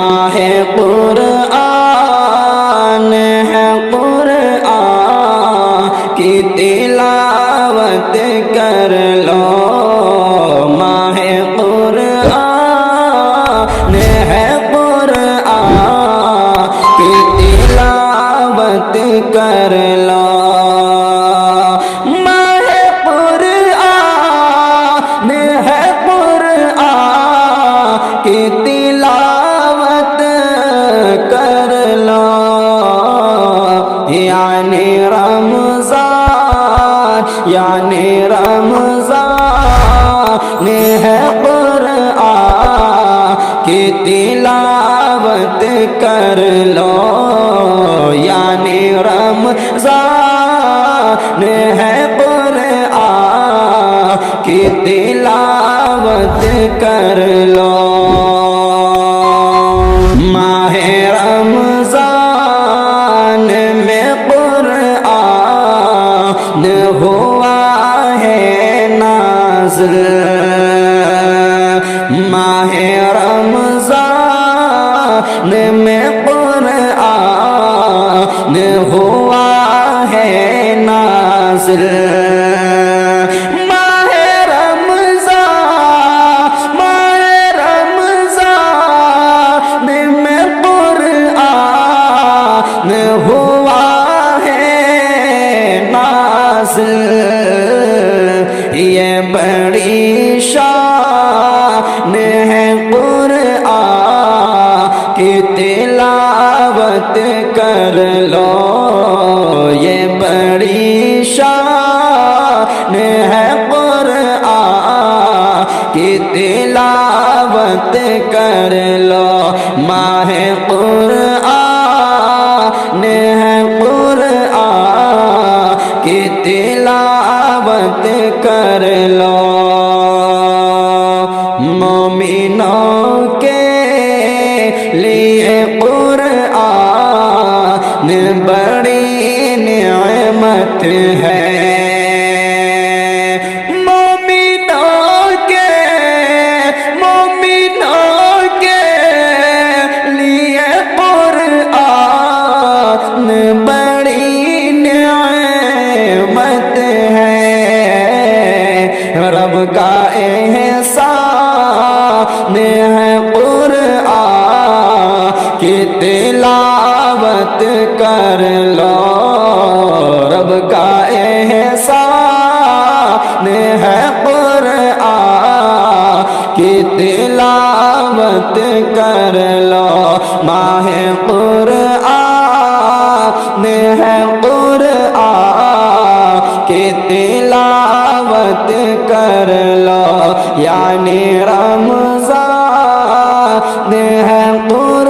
ماہ قرآن ہے قرآن کی تلاوت کر لو ماہ قرآن ہے قرآن کی تلاوت کر لو ماہ قرآن ہے قرآن کی تلاوت کر لو یعنی رمضان ہے قرآن کی تلاوت کر لو یعنی رمضان ہے قرآن کی تلاوت کر لو ماہ رمضان میں قرآن ہوا ہے نازل ماہ رمضان میں قرآن ہوا ہے نازل ماہ رمضان میں قرآن ہوا ہے نازل یہ بڑی شان ہے قرآن کی تلاوت کر لو یہ بڑی شان ہے قرآن کی تلاوت کر لو ماہ قرآن ہے قرآن کی تلاوت کر لو مومنوں کے لیے قرآن بڑی نعمت ہے مومنوں کے لیے قرآن بڑی نعمت ہے رب کا احسان ہے قرآن کی تلاوت کر لو رب کا احسان ہے قرآن کی تلاوت کر لو ماہ قرآن ہے قرآن کی تلاوت کر لو یعنی رمضان ہے قرآن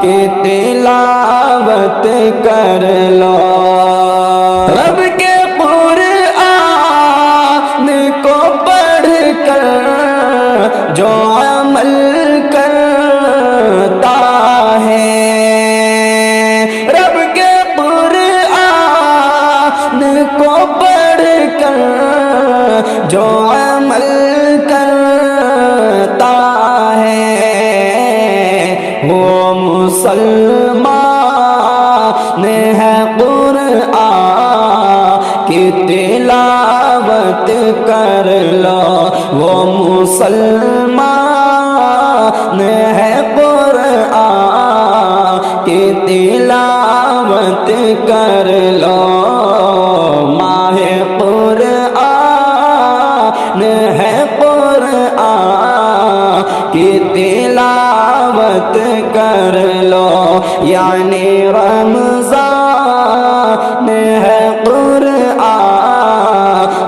کی تلاوت کر لو رب کے قرآن کو پڑھ کر جو عمل کرتا ہے رب کے قرآن کو پڑھ کر جو عمل کرتا ہے وہ مسلمان ہے قرآن کی تلاوت کر لو وہ مسلمان ہے قرآن کی تلاوت کر لو ماہ قرآن ہے قرآن کی تلاوت کر لو یعنی رمضان ہے قرآن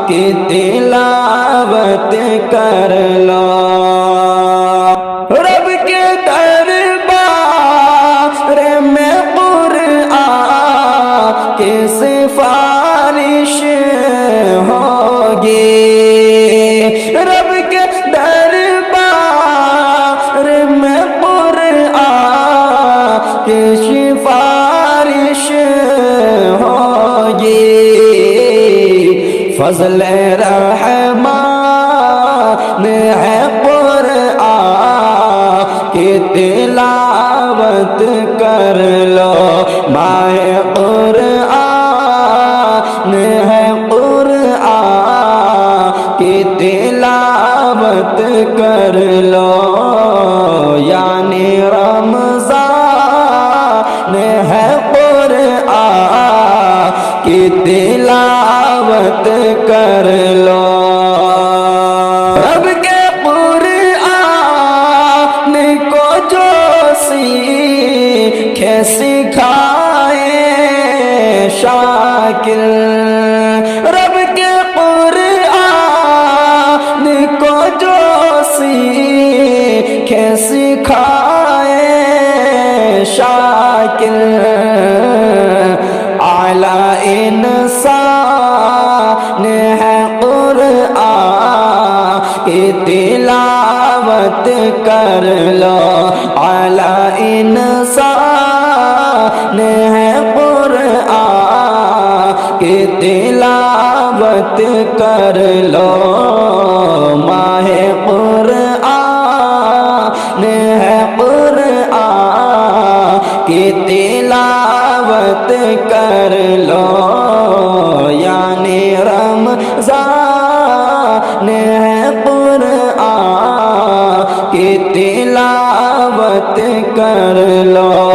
کی تلاوت کر لو رب کے دربار میں قرآن کی سفارش ہوگی رب کے دربار میں قرآن کی سفارش ہوگی فضل رحمان ہے قرآن کی تلاوت کر لو ماہ قرآن ہے قرآن کی تلاوت کر لو یعنی رمضان ہے قرآن کی تلاوت کر لو رب کے قرآن کو جو سیکھے سکھائے شاکر رب کے قرآن کو جو سیکھے سکھائے شاکر اعلیٰ انسان ہے قرآن کی تلاوت کر لو اعلیٰ انسان ہے قرآن کی تلاوت کر لو ماہ قرآن ہے قرآن کی تلاوت کر لو یعنی رمضان ہے قرآن کی تلاوت کر لو